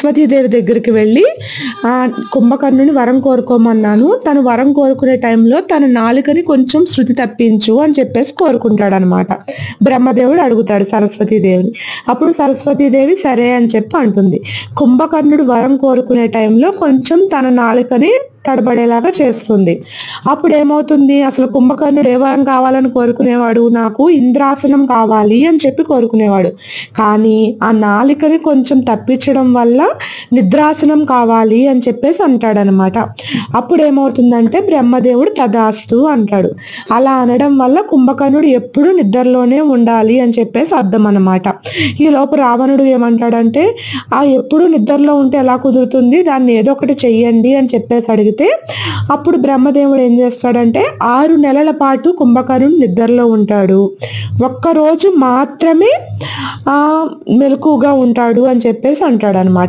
సరస్వతీదేవి దగ్గరికి వెళ్ళి కుంభకర్ణుని వరం కోరుకోమన్నాను, తను వరం కోరుకునే టైంలో తన నాలుకని కొంచెం శృతి తప్పించు అని చెప్పేసి కోరుకుంటాడు అనమాట. బ్రహ్మదేవుడు అడుగుతాడు సరస్వతీదేవిని. అప్పుడు సరస్వతీదేవి సరే అని చెప్పి అంటుంది. కుంభకర్ణుడు వరం కోరుకునే టైంలో కొంచెం తన నాలుకని తడబడేలాగా చేస్తుంది. అప్పుడు ఏమవుతుంది, అసలు కుంభకర్ణుడు ఏ వరం కావాలని కోరుకునేవాడు, నాకు ఇంద్రాసనం కావాలి అని చెప్పి కోరుకునేవాడు. కానీ ఆ నాలికని కొంచెం తప్పించడం వల్ల నిద్రాసనం కావాలి అని చెప్పేసి అంటాడనమాట. అప్పుడు ఏమవుతుందంటే బ్రహ్మదేవుడు తదాస్తు అంటాడు. అలా అనడం వల్ల కుంభకర్ణుడు ఎప్పుడు నిద్రలోనే ఉండాలి అని చెప్పేసి అర్థం అనమాట. ఈ లోపు రావణుడు ఏమంటాడంటే ఎప్పుడు నిద్రలో ఉంటే ఎలా కుదురుతుంది, దాన్ని ఏదో ఒకటి చెయ్యండి అని చెప్పేసి అడిగితే అప్పుడు బ్రహ్మదేవుడు ఏం చేస్తాడంటే 6 నెలల పాటు కుంభకర్ణుడు నిద్రలో ఉంటాడు, ఒక్కరోజు మాత్రమే మెలకుగా ఉంటాడు అని చెప్పేసి అంటాడు అనమాట.